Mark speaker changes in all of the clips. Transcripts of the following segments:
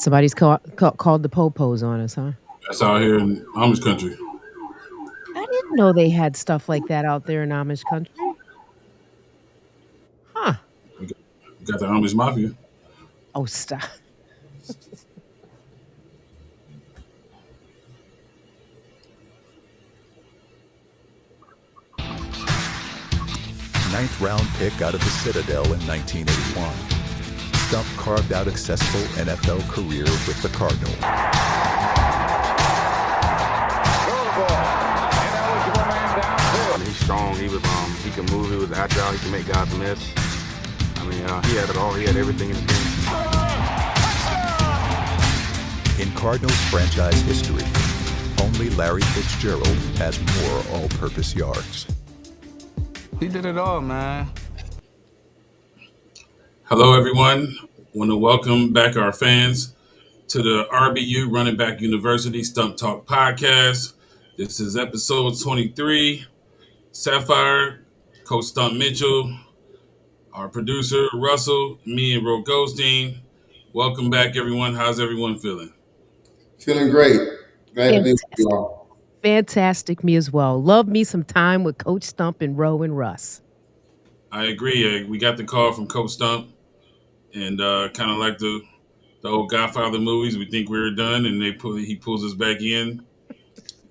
Speaker 1: Somebody's called the popos on us, huh?
Speaker 2: That's out here in Amish country.
Speaker 1: I didn't know they had stuff like that out there in Amish country. Huh.
Speaker 2: We got the Amish mafia.
Speaker 1: Oh, stop.
Speaker 3: Ninth round pick out of the Citadel in 1981. Stump carved out a successful NFL career with the Cardinals.
Speaker 4: He's strong. He can move. He was agile. He can make guys miss. I mean, he had it all. He had everything in the game.
Speaker 3: In Cardinals franchise history, only Larry Fitzgerald has more all-purpose yards.
Speaker 4: He did it all, man.
Speaker 2: Hello, everyone. Want to welcome back our fans to the RBU Running Back University Stump Talk podcast. This is episode 23. Saphyr, Coach Stump Mitchell, our producer Russell, me and Ro Goldstein. Welcome back, everyone. How's everyone feeling?
Speaker 5: Feeling great. Glad to be with you
Speaker 1: Fantastic.
Speaker 5: all.
Speaker 1: Fantastic. Me as well. Love me some time with Coach Stump and Roe and Russ.
Speaker 2: I agree. We got the call from Coach Stump, and kind of like the old Godfather movies. We think we're done, and he pulls us back in.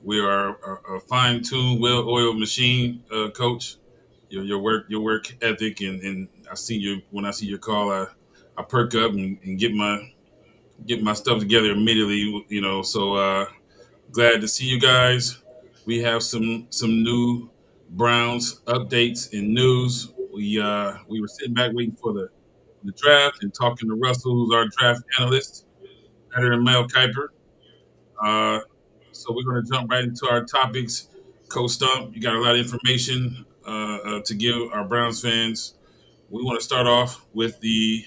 Speaker 2: We are a fine-tuned, well-oiled machine, Coach. Your work ethic, and I see you when I see your call, I perk up and get my stuff together immediately. So glad to see you guys. We have some new Browns updates and news. We were sitting back waiting for the draft and talking to Russell, who's our draft analyst, better than Mel Kiper. Uh, so we're going to jump right into our topics. Coach Stump, you got a lot of information to give our Browns fans. We want to start off with the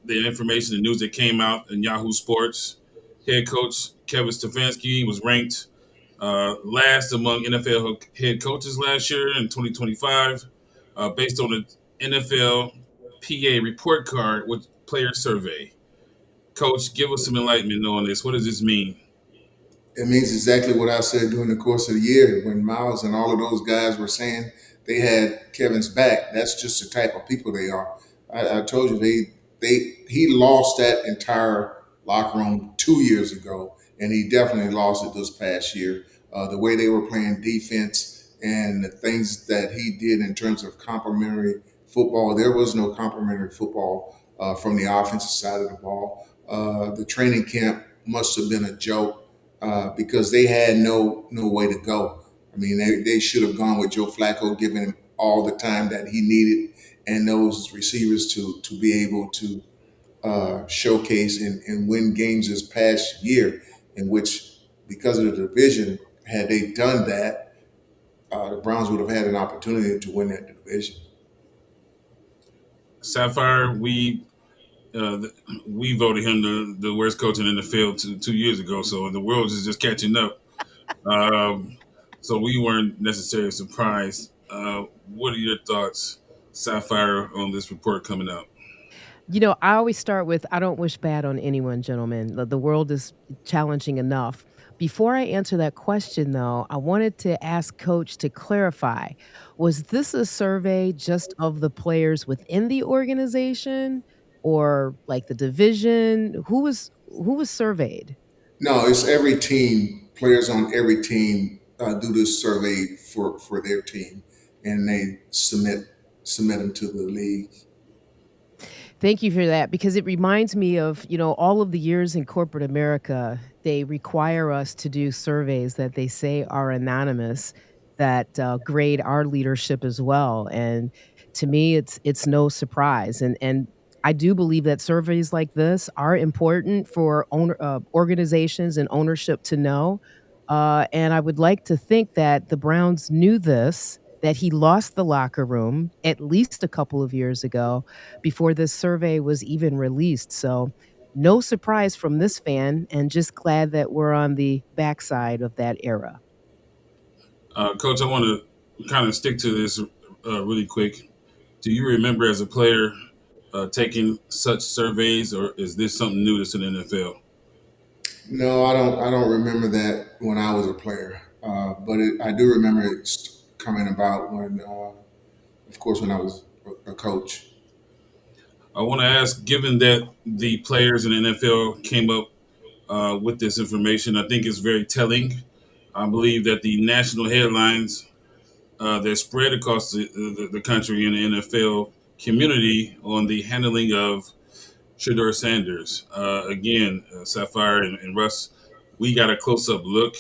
Speaker 2: information, the news that came out in Yahoo Sports. Head coach Kevin Stefanski was ranked last among NFL head coaches last year in 2025, based on the NFL PA report card with player survey. Coach, give us some enlightenment on this. What does this mean?
Speaker 5: It means exactly what I said during the course of the year when Miles and all of those guys were saying they had Kevin's back. That's just the type of people they are. I told you he lost that entire locker room 2 years ago, and he definitely lost it this past year. The way they were playing defense and the things that he did in terms of complimentary football, there was no complimentary football from the offensive side of the ball. The training camp must have been a joke because they had no way to go. I mean, they should have gone with Joe Flacco, giving him all the time that he needed, and those receivers to be able to showcase and win games this past year. In which, because of the division, had they done that, the Browns would have had an opportunity to win that division.
Speaker 2: Sapphire, we voted him the worst coach in the field 2 years ago, so the world is just catching up. So we weren't necessarily surprised. What are your thoughts, Sapphire, on this report coming out?
Speaker 1: I always start with I don't wish bad on anyone, gentlemen. The world is challenging enough. Before I answer that question, though, I wanted to ask Coach to clarify, was this a survey just of the players within the organization or like the division? Who was surveyed?
Speaker 5: No, it's every team. Players on every team do this survey for their team, and they submit them to the league.
Speaker 1: Thank you for that because it reminds me of, all of the years in corporate America, they require us to do surveys that they say are anonymous that grade our leadership as well. And to me, it's no surprise. And I do believe that surveys like this are important for organizations and ownership to know. And I would like to think that the Browns knew this, that he lost the locker room at least a couple of years ago before this survey was even released. So, no surprise from this fan, and just glad that we're on the backside of that era.
Speaker 2: Coach, I want to kind of stick to this really quick. Do you remember as a player taking such surveys, or is this something new to the NFL?
Speaker 5: No, I don't. I don't remember that when I was a player, I do remember it coming about when, of course, when I was a coach.
Speaker 2: I want to ask, given that the players in the NFL came up with this information, I think it's very telling. I believe that the national headlines that spread across the country in the NFL community on the handling of Shador Sanders. Again, Saphyr and Russ, we got a close up look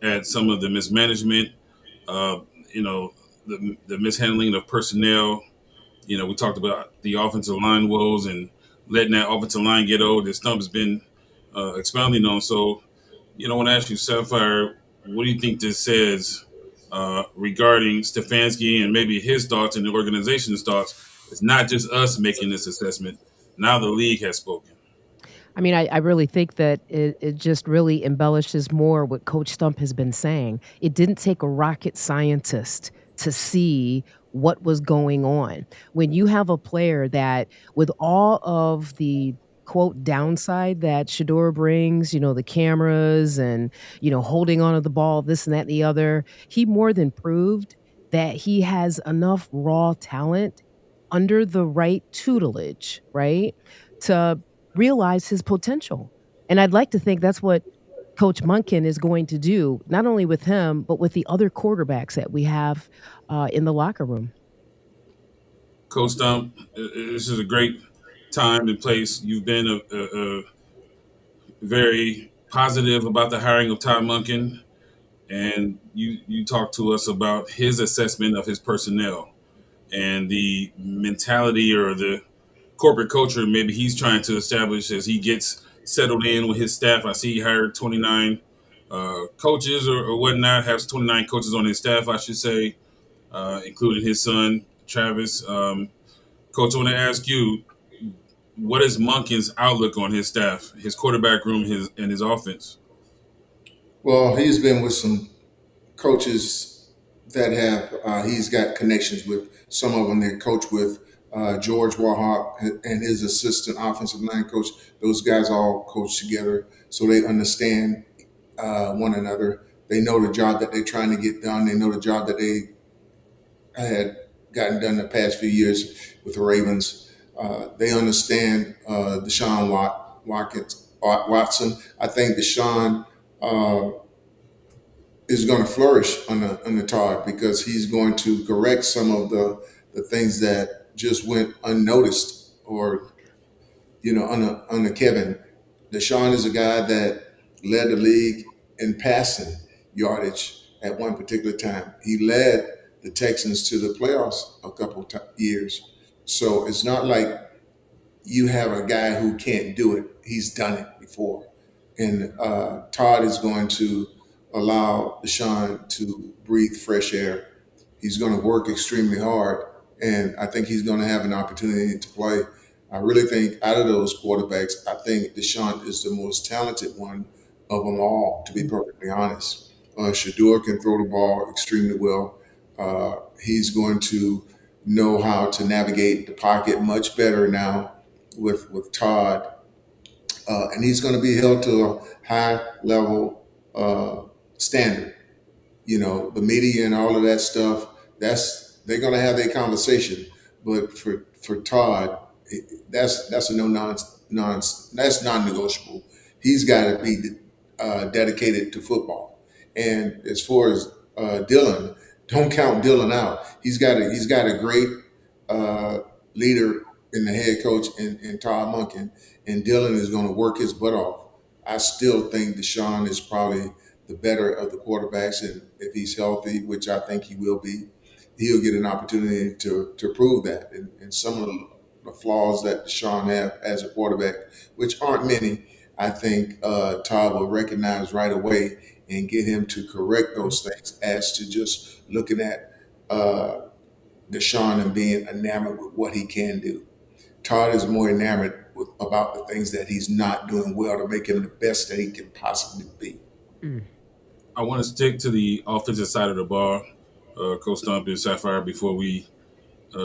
Speaker 2: at some of the mismanagement, uh, you know, the mishandling of personnel. We talked about the offensive line woes and letting that offensive line get old. That Stump has been expounding on. So, I want to ask you, Sapphire, what do you think this says regarding Stefanski and maybe his thoughts and the organization's thoughts? It's not just us making this assessment. Now the league has spoken.
Speaker 1: I mean, I really think that it just really embellishes more what Coach Stump has been saying. It didn't take a rocket scientist to see what was going on. When you have a player that, with all of the quote downside that Shador brings, the cameras and, holding on to the ball, this and that and the other, he more than proved that he has enough raw talent under the right tutelage, right? To realize his potential. And I'd like to think that's what Coach Monken is going to do, not only with him, but with the other quarterbacks that we have in the locker room.
Speaker 2: Coach Stump, this is a great time and place. You've been a very positive about the hiring of Todd Monken, and you talked to us about his assessment of his personnel and the mentality or the corporate culture maybe he's trying to establish as he gets settled in with his staff. I see he hired 29 coaches or whatnot, has 29 coaches on his staff, I should say, including his son, Travis. Coach, I want to ask you, what is Monken's outlook on his staff, his quarterback room, and his offense?
Speaker 5: Well, he's been with some coaches that have he's got connections with. Some of them that coach with George Warhawk and his assistant offensive line coach. Those guys all coach together, so they understand one another. They know the job that they're trying to get done. They know the job that they had gotten done the past few years with the Ravens. They understand Deshaun Watson. I think Deshaun is going to flourish on the Todd because he's going to correct some of the things that just went unnoticed or on the Kevin. Deshaun is a guy that led the league in passing yardage at one particular time. He led the Texans to the playoffs a couple years. So it's not like you have a guy who can't do it. He's done it before. And Todd is going to allow Deshaun to breathe fresh air. He's going to work extremely hard, and I think he's going to have an opportunity to play. I really think out of those quarterbacks, I think Deshaun is the most talented one of them all, to be perfectly honest. Shador can throw the ball extremely well. He's going to know how to navigate the pocket much better now with Todd, and he's going to be held to a high level standard. The media and all of that stuff. They're going to have their conversation, but for Todd, that's a that's non-negotiable. He's got to be dedicated to football. And as far as Dylan, don't count Dylan out. He's got a great leader in the head coach in Todd Monken, and Dylan is going to work his butt off. I still think Deshaun is probably the better of the quarterbacks, and if he's healthy, which I think he will be, he'll get an opportunity to prove that. And some of the flaws that Deshaun have as a quarterback, which aren't many, I think Todd will recognize right away and get him to correct those things as to just looking at Deshaun and being enamored with what he can do. Todd is more enamored about the things that he's not doing well to make him the best that he can possibly be.
Speaker 1: Mm.
Speaker 2: I want to stick to the offensive side of the ball, Coach Stump and Sapphire, before we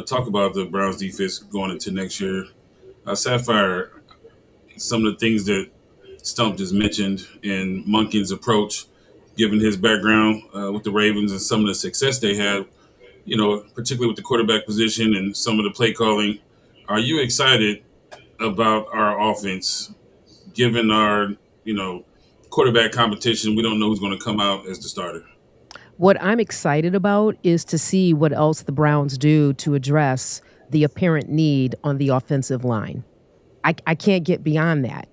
Speaker 2: talk about the Browns defense going into next year. Saphyr, some of the things that Stump just mentioned and Monken's approach, given his background with the Ravens and some of the success they had, particularly with the quarterback position and some of the play calling. Are you excited about our offense, given our, you know, quarterback competition? We don't know who's going to come out as the starter.
Speaker 1: What I'm excited about is to see what else the Browns do to address the apparent need on the offensive line. I can't get beyond that.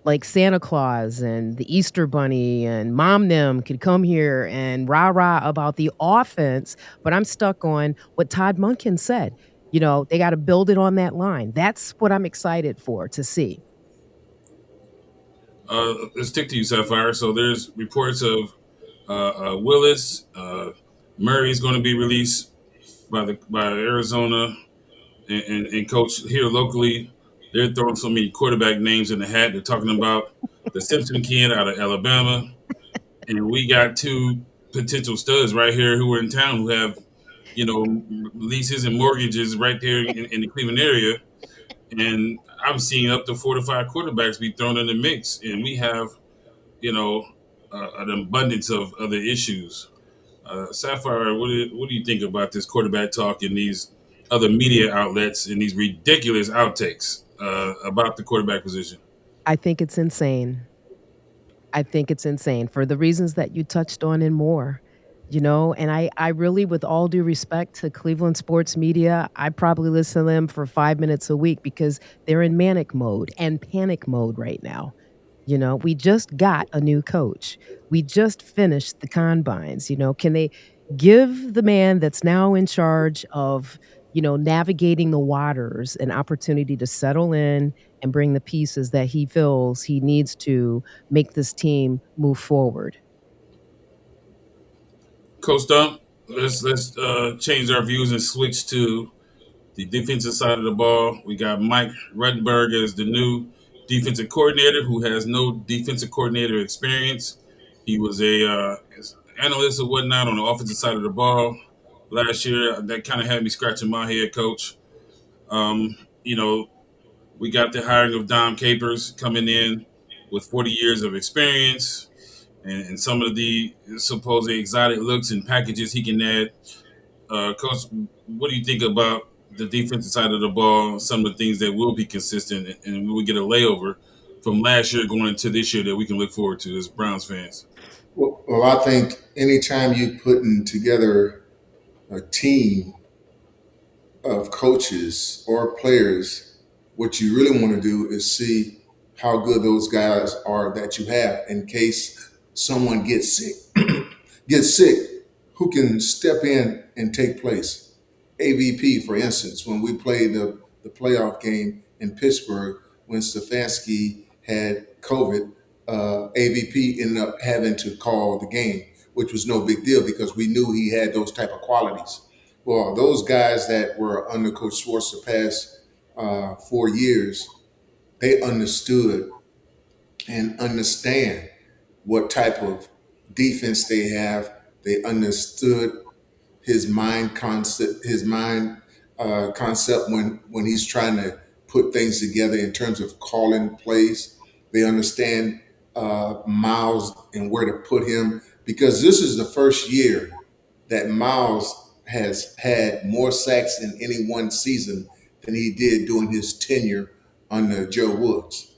Speaker 1: Like Santa Claus and the Easter Bunny and Mom Them could come here and rah rah about the offense, but I'm stuck on what Todd Monken said. They got to build it on that line. That's what I'm excited for to see.
Speaker 2: Let's stick to you, Sapphire. So there's reports of Willis. Murray's going to be released by Arizona, and coach here locally. They're throwing so many quarterback names in the hat. They're talking about the Simpson kid out of Alabama, and we got two potential studs right here who are in town who have leases and mortgages right there in the Cleveland area. And I'm seeing up to 4 to 5 quarterbacks be thrown in the mix, and we have you know an abundance of other issues. Sapphire, what do you think about this quarterback talk and these other media outlets and these ridiculous outtakes about the quarterback position?
Speaker 1: I think it's insane. I think it's insane for the reasons that you touched on and more. And I really, with all due respect to Cleveland sports media, I probably listen to them for 5 minutes a week because they're in manic mode and panic mode right now. We just got a new coach. We just finished the combines. Can they give the man that's now in charge of, navigating the waters an opportunity to settle in and bring the pieces that he feels he needs to make this team move forward?
Speaker 2: Coach Stump, let's change our views and switch to the defensive side of the ball. We got Mike Ruttenberg as the new defensive coordinator who has no defensive coordinator experience. He was a analyst or whatnot on the offensive side of the ball last year. That kind of had me scratching my head, Coach. Um, you know, we got the hiring of Dom Capers coming in with 40 years of experience and some of the supposed exotic looks and packages he can add. Coach, what do you think about the defensive side of the ball? Some of the things that will be consistent, and we will get a layover from last year going into this year that we can look forward to as Browns fans.
Speaker 5: Well, I think anytime you putting together a team of coaches or players, what you really want to do is see how good those guys are that you have in case someone gets sick. Gets sick, who can step in and take place? AVP, for instance, when we played the playoff game in Pittsburgh, when Stefanski had COVID, AVP ended up having to call the game, which was no big deal because we knew he had those type of qualities. Well, those guys that were under Coach Schwartz the past 4 years, they understood and understand what type of defense they have. They understood his mind concept when he's trying to put things together in terms of calling plays. They understand Miles and where to put him because this is the first year that Miles has had more sacks in any one season than he did during his tenure under Joe Woods.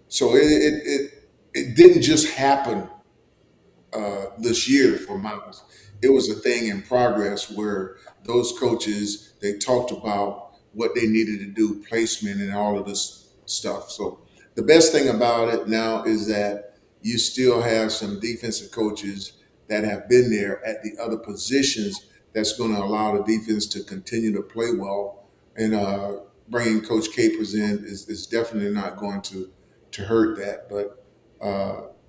Speaker 5: So it didn't just happen this year for Miles. It was a thing in progress where those coaches they talked about what they needed to do, placement and all of this stuff. So the best thing about it now is that you still have some defensive coaches that have been there at the other positions that's going to allow the defense to continue to play well. And bringing Coach Capers in is definitely not going to hurt that. But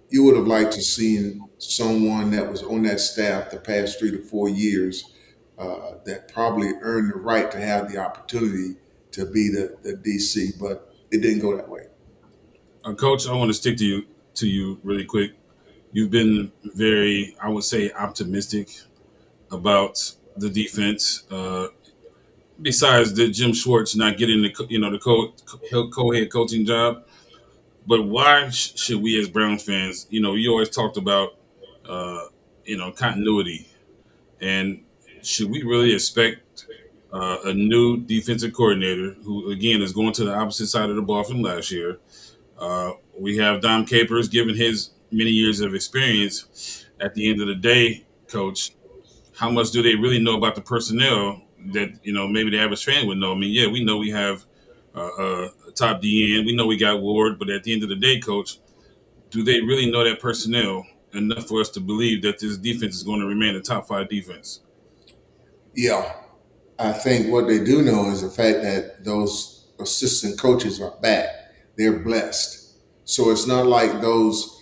Speaker 5: you would have liked to seen someone that was on that staff the past 3 to 4 years that probably earned the right to have the opportunity to be the DC, but it didn't go that way.
Speaker 2: Coach, I want to stick to you really quick. You've been very, I would say, optimistic about the defense. besides the Jim Schwartz not getting the co-head coaching job, but why should we as Browns fans, you always talked about uh, continuity, and should we really expect a new defensive coordinator who again is going to the opposite side of the ball from last year? We have Dom Capers, given his many years of experience. At the end of the day, coach, how much do they really know about the personnel that maybe the average fan would know? I mean, yeah, we know we have a top DN, we know we got Ward, but at the end of the day, coach, do they really know that personnel enough for us to believe that this defense is going to remain a top five defense?
Speaker 5: Yeah, I think what they do know is the fact that those assistant coaches are back. They're blessed. So it's not like those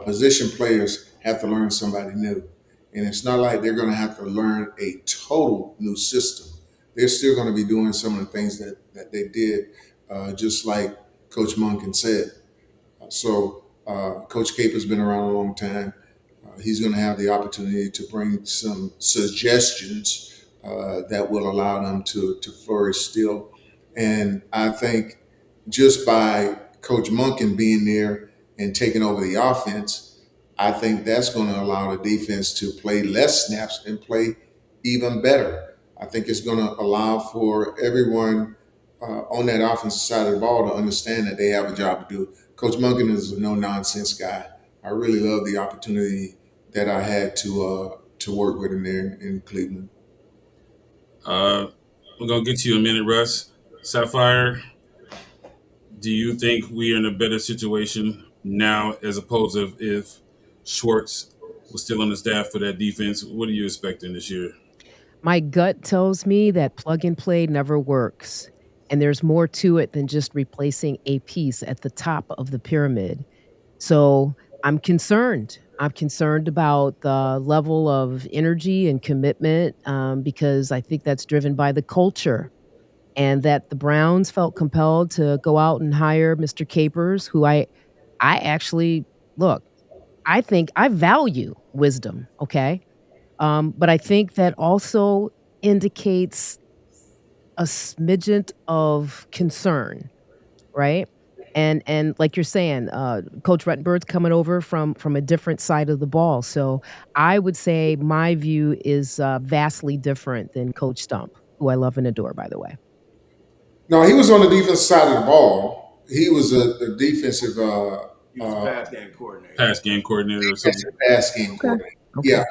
Speaker 5: position players have to learn somebody new. And it's not like they're going to have to learn a total new system. They're still going to be doing some of the things that they did, just like Coach Monken said. So Coach Cape has been around a long time. He's going to have the opportunity to bring some suggestions that will allow them to flourish still. And I think just by Coach Monken being there and taking over the offense, I think that's going to allow the defense to play less snaps and play even better. I think it's going to allow for everyone on that offensive side of the ball to understand that they have a job to do. Coach Monken is a no nonsense guy. I really love the opportunity that I had to work with him there in Cleveland.
Speaker 2: Uh, we're gonna get to you in a minute, Russ. Sapphire, do you think we are in a better situation now as opposed to if Schwartz was still on the staff for that defense? What are you expecting this year?
Speaker 1: My gut tells me that plug and play never works, and there's more to it than just replacing a piece at the top of the pyramid. So I'm concerned. I'm concerned about the level of energy and commitment because I think that's driven by the culture, and that the Browns felt compelled to go out and hire Mr. Capers, who I actually look. I think I value wisdom. Okay, but I think that also indicates a smidgen of concern, right? And like you're saying, Coach Rettenberg's coming over from a different side of the ball. So I would say my view is vastly different than Coach Stump, who I love and adore, by the way.
Speaker 5: No, he was on the defensive side of the ball. He was a defensive
Speaker 4: He was the
Speaker 5: uh,
Speaker 4: pass game coordinator.
Speaker 2: Pass game coordinator or something?
Speaker 5: defensive pass game
Speaker 1: Okay.
Speaker 5: coordinator.
Speaker 1: Okay.
Speaker 5: Yeah.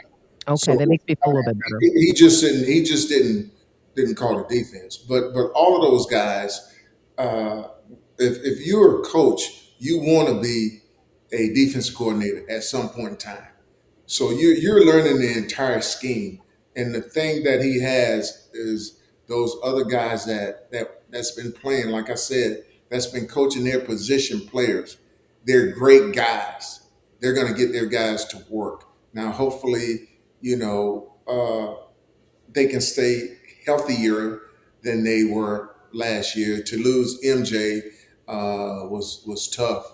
Speaker 1: Okay.
Speaker 5: So
Speaker 1: That makes me feel a little bit better.
Speaker 5: he just didn't call the defense. But all of those guys, uh, if you're a coach, you want to be a defensive coordinator at some point in time. So you're learning the entire scheme, and the thing that he has is those other guys that's been playing. Like I said, that's been coaching their position players. They're great guys. They're going to get their guys to work. Now, hopefully, you know they can stay healthier than they were last year. To lose MJ was tough,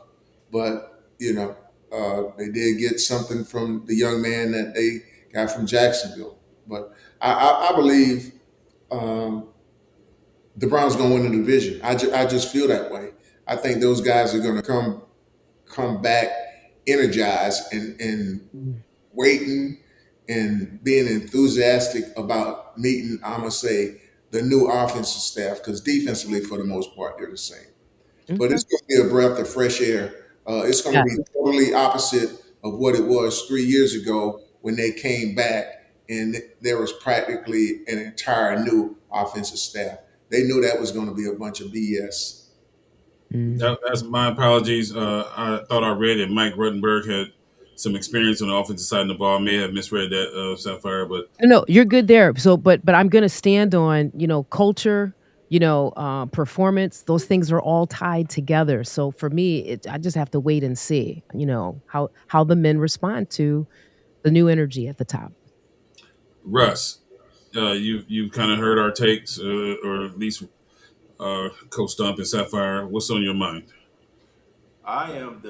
Speaker 5: but they did get something from the young man that they got from Jacksonville. But I believe um, the Browns going to win the division. I just feel that way. I think those guys are going to come back energized and
Speaker 1: Mm.
Speaker 5: waiting and being enthusiastic about meeting, I'm gonna say, the new offensive staff because defensively, for the most part, they're the same. But
Speaker 1: Okay.
Speaker 5: it's going to be a breath of fresh air. It's going to
Speaker 1: Yeah.
Speaker 5: be totally opposite of what it was 3 years ago when they came back and there was practically an entire new offensive staff. They knew that was going to be a bunch of BS.
Speaker 1: Mm.
Speaker 2: That's my apologies. I thought I read that Mike Ruttenberg had some experience on the offensive side of the ball. I may have misread that, Sapphire, but
Speaker 1: No, you're good there. So, but I'm gonna stand on culture, performance. Those things are all tied together. So for me, I just have to wait and see. How the men respond to the new energy at the top.
Speaker 2: Russ, you've kind of heard our takes, or at least Coach Stump and Sapphire. What's on your mind?
Speaker 4: I am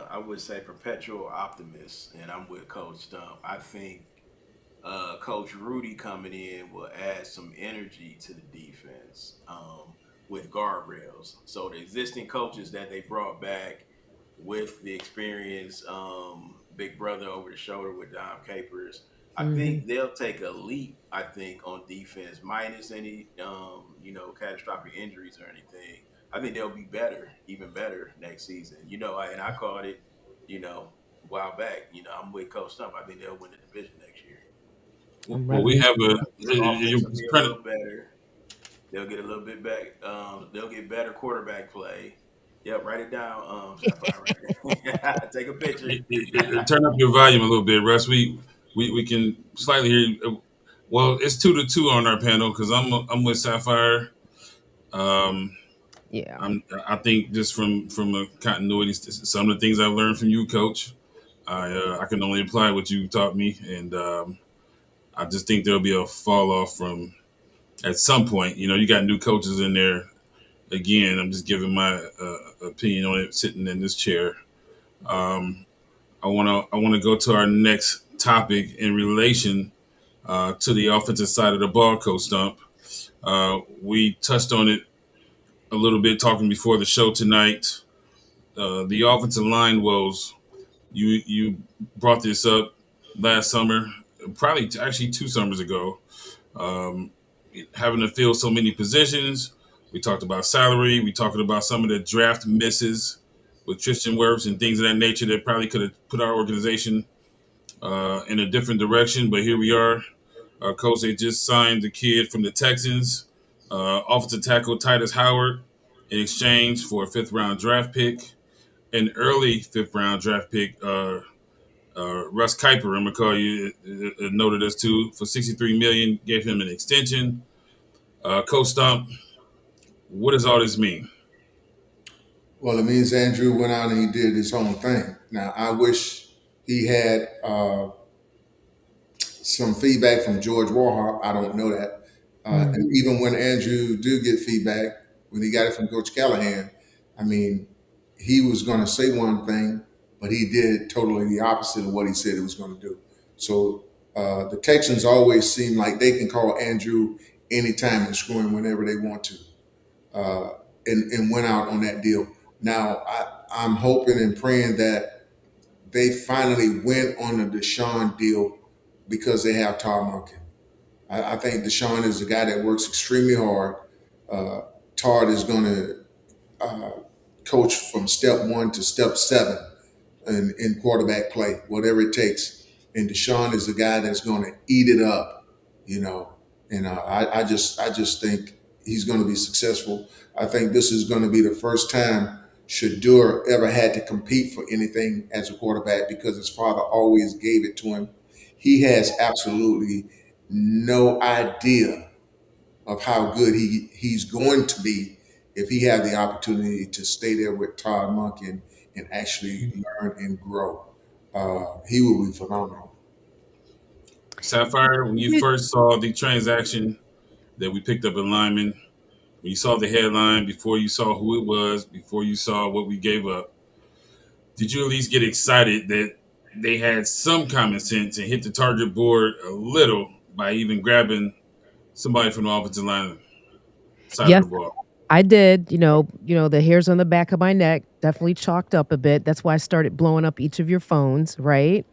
Speaker 4: I would say, perpetual optimist, and I'm with Coach Stump. I think
Speaker 6: Coach Rudy coming in will add some energy to the defense with guardrails. So the existing coaches that they brought back with the experience, big brother over the shoulder with Dom Capers, I
Speaker 1: Mhm.
Speaker 6: think they'll take a leap. I think on defense, minus any catastrophic injuries or anything. I think they'll be better, even better next season. And I called it, a while back. I'm with Coach Stump. I think they'll win the division next year.
Speaker 1: I'm
Speaker 2: Well,
Speaker 1: writing
Speaker 2: we
Speaker 1: this
Speaker 2: have a
Speaker 6: The offense will be a
Speaker 2: credit.
Speaker 6: little better. They'll get a little bit back. They'll get better quarterback play. Yep, write it down, Sapphire. Right. Take a picture.
Speaker 2: Turn up your volume a little bit, Russ. We can slightly hear you. Well, it's 2-2 on our panel because I'm with Sapphire. Um,
Speaker 1: Yeah.
Speaker 2: I think just from a continuity, some of the things I've learned from you, Coach, I can only apply what you taught me, and I just think there'll be a fall off from at some point. You got new coaches in there. Again, I'm just giving my opinion on it, sitting in this chair. Um, I wanna go to our next topic in relation to the offensive side of the ball, Coach Stump. We touched on it a little bit talking before the show tonight. The offensive line woes. You brought this up last summer, probably actually 2 summers ago. Um, Having to fill so many positions. We talked about salary. We talked about some of the draft misses with Tristan Wirfs and things of that nature that probably could have put our organization in a different direction. But here we are. Coach, they just signed the kid from the Texans, offensive tackle Tytus Howard, in exchange for a fifth-round draft pick, an early fifth-round draft pick. Russ Kuiper, I'm gonna call you, noted us too for 63 million. Gave him an extension. Coach Stump, what does all this mean?
Speaker 5: Well, it means Andrew went out and he did his own thing. Now, I wish he had some feedback from George Warhol. I don't know that. And
Speaker 1: Mhm.
Speaker 5: even when Andrew do get feedback, when he got it from Coach Callahan, I mean, he was going to say one thing, but he did totally the opposite of what he said he was going to do. So the Texans always seem like they can call Andrew anytime and screw him whenever they want to, uh, and went out on that deal. Now, I'm hoping and praying that they finally went on the Deshaun deal because they have Todd Monken. I think Deshaun is a guy that works extremely hard. Uh, Todd is going to uh, coach from step one to step seven in quarterback play, whatever it takes. And Deshaun is the guy that's going to eat it up, you know. And I just think he's going to be successful. I think this is going to be the first time Shadur ever had to compete for anything as a quarterback because his father always gave it to him. He has absolutely no idea of how good he's going to be if he had the opportunity to stay there with Todd Monken and actually learn and grow. He will be phenomenal.
Speaker 2: Sapphire, when you first saw the transaction that we picked up in Lyman, when you saw the headline, before you saw who it was, before you saw what we gave up, did you at least get excited that they had some common sense and hit the target board a little by even grabbing somebody from the offensive line side of
Speaker 1: Yes,
Speaker 2: the ball?
Speaker 1: I did. The hairs on the back of my neck definitely chalked up a bit. That's why I started blowing up each of your phones, right?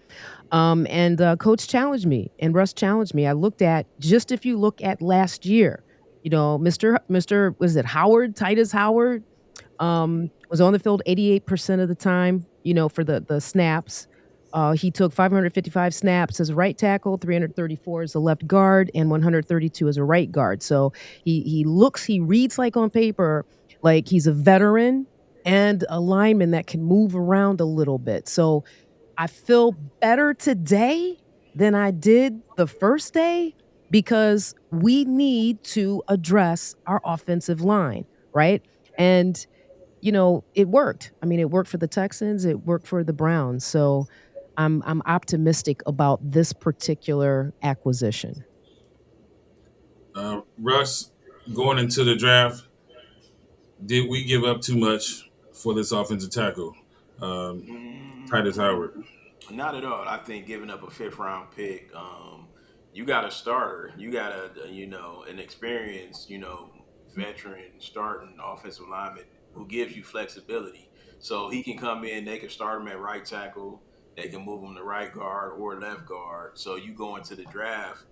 Speaker 1: And Coach challenged me, and Russ challenged me. I looked at just if you look at last year, Mister was it Howard, Titus Howard, was on the field 88% of the time, for the snaps. He took 555 snaps as a right tackle, 334 as a left guard, and 132 as a right guard. So he reads like on paper, like he's a veteran and a lineman that can move around a little bit. So I feel better today than I did the first day because we need to address our offensive line, right? And it worked. I mean, it worked for the Texans, it worked for the Browns. So I'm optimistic about this particular acquisition.
Speaker 2: Russ, going into the draft, did we give up too much for this offensive tackle, um, Titus Howard?
Speaker 6: Mm, not at all. I think giving up a fifth round pick, you got a starter, you got an experienced, veteran starting offensive lineman who gives you flexibility. So he can come in, they can start him at right tackle, they can move him to right guard or left guard. So you go into the draft,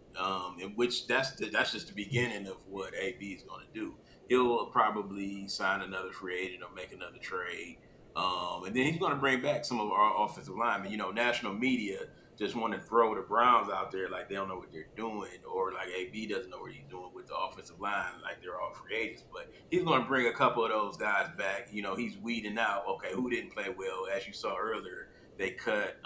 Speaker 6: in which that's just the beginning of what AB is going to do. He'll probably sign another free agent or make another trade. And then he's going to bring back some of our offensive linemen. National media just want to throw the Browns out there like they don't know what they're doing, or like AB doesn't know what he's doing with the offensive line, like they're all free agents. But he's going to bring a couple of those guys back. He's weeding out. Okay, who didn't play well? As you saw earlier, they cut.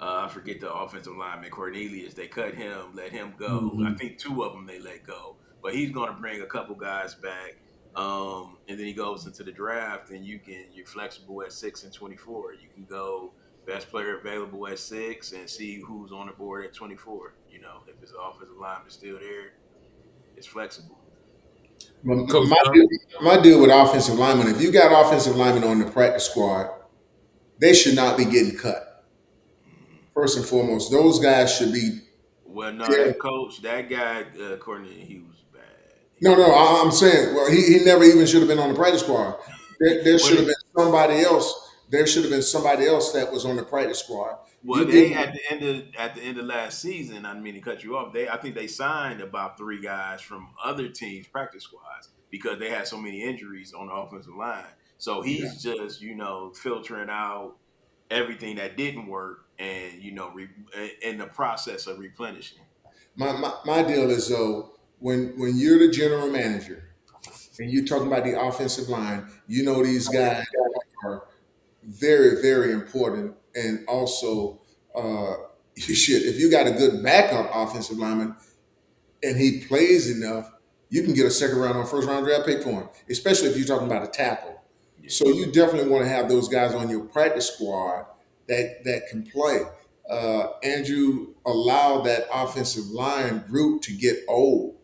Speaker 6: I forget the offensive lineman Cornelius. They cut him, let him go. I
Speaker 1: Mhm.
Speaker 6: think two of them they let go, but he's going to bring a couple guys back. And then he goes into the draft, and you're flexible at 6 and 24. You can go best player available at 6 and see who's on the board at 24. If it's an offensive lineman still there, it's flexible.
Speaker 2: Coach
Speaker 5: My
Speaker 2: Stump.
Speaker 5: deal, my deal with offensive linemen, if you got offensive linemen on the practice squad, they should not be getting cut.
Speaker 6: Mhm.
Speaker 5: First and foremost, those guys should be
Speaker 6: Well, no,
Speaker 5: there.
Speaker 6: that coach, that guy, Courtney, he was bad. He
Speaker 5: No,
Speaker 6: was
Speaker 5: no,
Speaker 6: bad.
Speaker 5: I'm saying, well, he never even should have been on the practice squad. There
Speaker 6: What
Speaker 5: should have been somebody else. There should have been somebody else that was on the practice squad.
Speaker 6: Well,
Speaker 5: You
Speaker 6: they
Speaker 5: give
Speaker 6: at the end of last season. I didn't mean to cut you off. I think they signed about three guys from other teams' practice squads because they had so many injuries on the offensive line. So he's just filtering out everything that didn't work and in the process of replenishing.
Speaker 5: my deal is though when you're the general manager and you're talking about the offensive line, you know these guys are very, very important. And also, you should if you got a good backup offensive lineman and he plays enough, you can get a second round or first round draft pick for him, especially if you're talking about a tackle.
Speaker 6: Yeah,
Speaker 5: So you definitely want to have those guys on your practice squad that can play. Andrew allowed that offensive line group to get old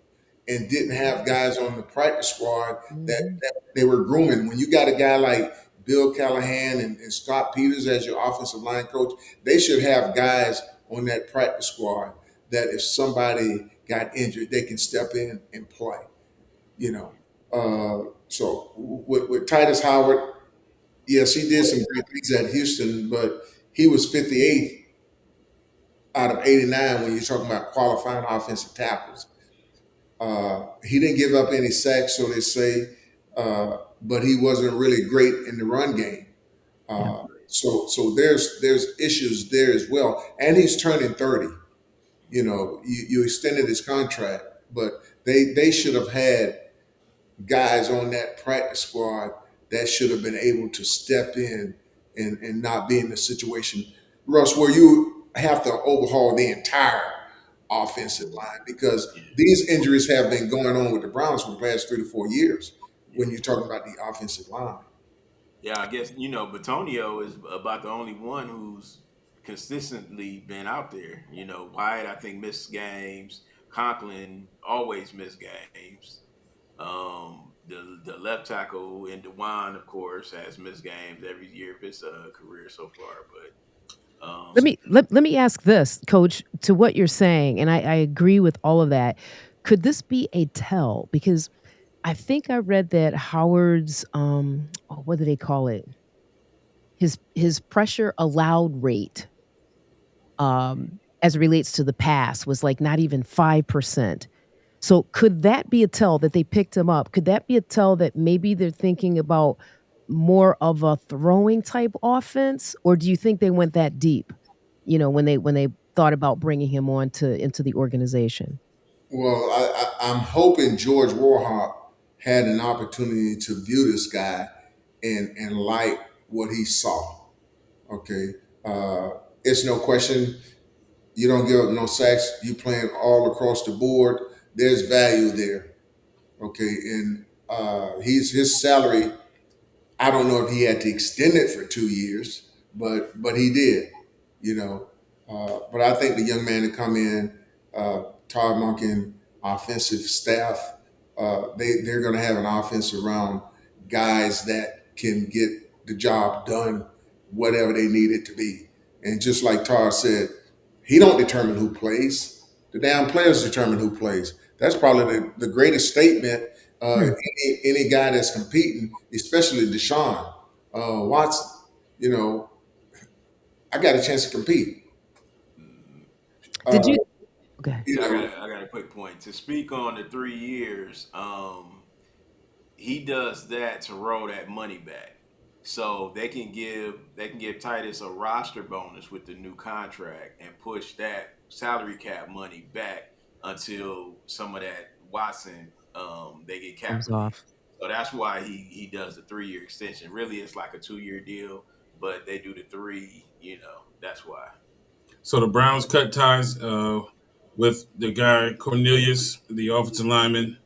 Speaker 5: and didn't have guys on the practice squad
Speaker 1: Mhm.
Speaker 5: that they were grooming. When you got a guy like Bill Callahan and Scott Peters as your offensive line coach, they should have guys on that practice squad that if somebody got injured, they can step in and play. You know, so with Titus Howard, yes, he did some great things at Houston, but he was 58th out of 89 when you're talking about qualifying offensive tackles. He didn't give up any sacks, so they say, but he wasn't really great in the run game.
Speaker 1: Yeah.
Speaker 5: So there's issues there as well, and he's turning 30. You know, you extended his contract, but they should have had guys on that practice squad that should have been able to step in and not be in the situation, Russ, where you have to overhaul the entire offensive line because
Speaker 6: yeah,
Speaker 5: these injuries have been going on with the Browns for the past 3 to 4 years
Speaker 6: yeah.
Speaker 5: when you're talking about the offensive line.
Speaker 6: Yeah, I guess Batonio is about the only one who's consistently been out there. Wyatt I think missed games. Conklin always missed games. The left tackle in Dewan, of course, has missed games every year of his career so far. But
Speaker 1: Let me ask this, coach, to what you're saying, and I agree with all of that. Could this be a tell? Because I think I read that Howard's oh, what do they call it? His pressure allowed rate as it relates to the pass was like not even 5%. So could that be a tell that they picked him up? Could that be a tell that maybe they're thinking about more of a throwing type offense, or do you think they went that deep? When they thought about bringing him on to into the organization.
Speaker 5: Well, I'm hoping George Warhawk had an opportunity to view this guy and like what he saw. Okay, it's no question. You don't give up no sacks. You playing all across the board. There's value there. Okay, and he's his salary. I don't know if he had to extend it for 2 years, but he did. You know, but I think the young man to come in, Todd Monken, offensive staff, they're going to have an offense around guys that can get the job done, whatever they need it to be. And just like Todd said, He don't determine who plays. The damn players determine who plays. That's probably the greatest statement.
Speaker 1: Hmm.
Speaker 5: Any guy that's competing, especially Deshaun Watson, you know, I got a chance to compete.
Speaker 6: Mhm.
Speaker 1: Did
Speaker 5: Uh,
Speaker 1: you okay.
Speaker 5: you know,
Speaker 6: I got a quick point to speak on the 3 years. He does that to roll that money back, so they can give Titus a roster bonus with the new contract and push that salary cap money back until some of that Watson they get cap
Speaker 1: Comes
Speaker 6: relief.
Speaker 1: off.
Speaker 6: So that's why he does the 3 year extension. Really, it's like a 2 year deal, but they do the three. You know, that's why.
Speaker 2: So the Browns cut ties with the guy Cornelius, the offensive lineman,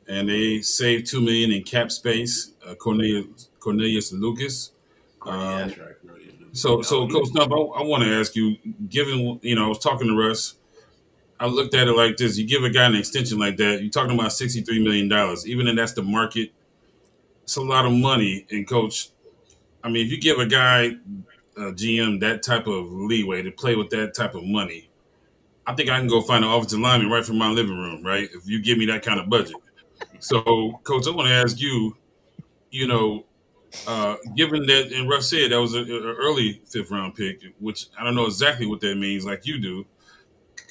Speaker 2: and they saved $2 million in cap space. Cornelius Lucas.
Speaker 6: Carney,
Speaker 2: Um,
Speaker 6: that's right. Cornelius Lucas.
Speaker 2: so
Speaker 6: He
Speaker 2: Coach Stump, I want to ask you, given I was talking to Russ, I looked at it like this: you give a guy an extension like that, you're talking about $63 million. Even if that's the market, it's a lot of money. And Coach, I mean, if you give a guy a GM that type of leeway to play with that type of money, I think I can go find an offensive lineman right from my living room, right? If you give me that kind of budget. So, Coach, I want to ask you, you know, given that, and Russ said that was an early fifth round pick, which I don't know exactly what that means, like you do.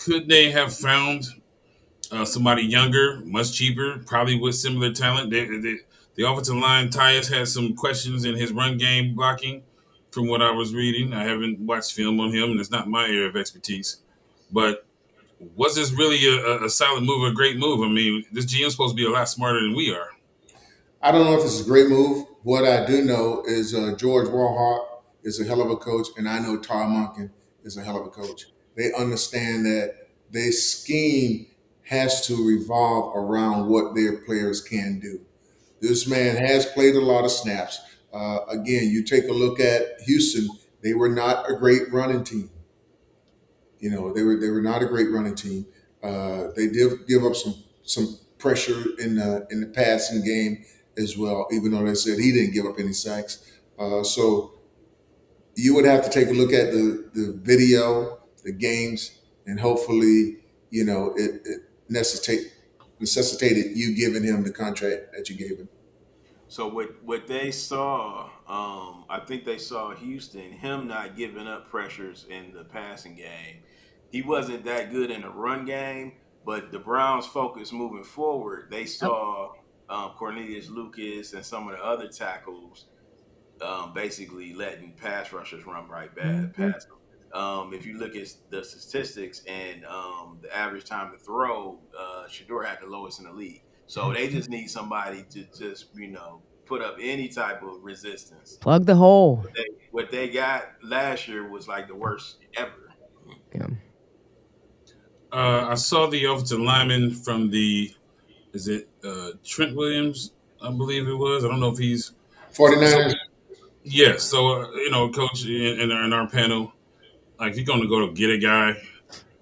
Speaker 2: Could they have found somebody younger, much cheaper, probably with similar talent? The offensive line, Tyus had some questions in his run game blocking, from what I was reading. I haven't watched film on him, and it's not my area of expertise. But was this really a solid move, a great move? I mean, this GM's supposed to be a lot smarter than we are.
Speaker 5: I don't know if it's a great move. What I do know is George Warhart is a hell of a coach, and I know Todd Monken is a hell of a coach. They understand that their scheme has to revolve around what their players can do. This man has played a lot of snaps. Again, you take a look at Houston; they were not a great running team. They were not a great running team. They did give up some pressure in the passing game as well, even though they said he didn't give up any sacks. So you would have to take a look at the video, the games, and hopefully, it necessitated you giving him the contract that you gave him.
Speaker 6: So what they saw, I think they saw Houston, him not giving up pressures in the passing game. He wasn't that good in the run game, but the Browns' focus moving forward, they
Speaker 1: Yep.
Speaker 6: saw Cornelius Lucas and some of the other tackles basically letting pass rushers run right bad
Speaker 1: Hmm.
Speaker 6: past them. If you look at the statistics and the average time to throw, Shador had the lowest in the league. So they just need somebody to just put up any type of resistance.
Speaker 1: Plug the hole.
Speaker 6: What they got last year was like the worst ever.
Speaker 1: Yeah.
Speaker 2: I saw the offensive lineman from is it Trent Williams? I believe it was. I don't know if he's so.
Speaker 5: 49ers.
Speaker 2: Yes. So Coach in our panel, like if you're going to go to get a guy,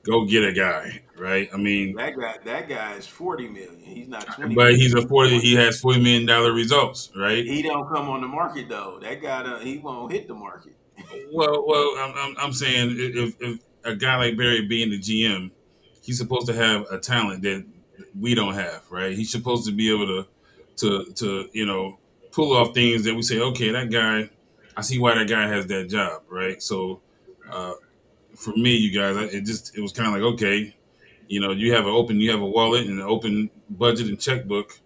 Speaker 2: go get a guy, right? I mean,
Speaker 6: That guy is 40 million. He's not 20
Speaker 2: but
Speaker 6: million.
Speaker 2: he's a 40. He has $40 million results, right?
Speaker 6: He don't come on the market though. That guy he won't hit the market.
Speaker 2: Well, I'm saying if a guy like Barry being the GM, he's supposed to have a talent that we don't have, right? He's supposed to be able to pull off things that we say, okay, that guy, I see why that guy has that job, right? So, uh, for me, you guys, it was kind of like, okay, you have a wallet and an open budget and checkbook.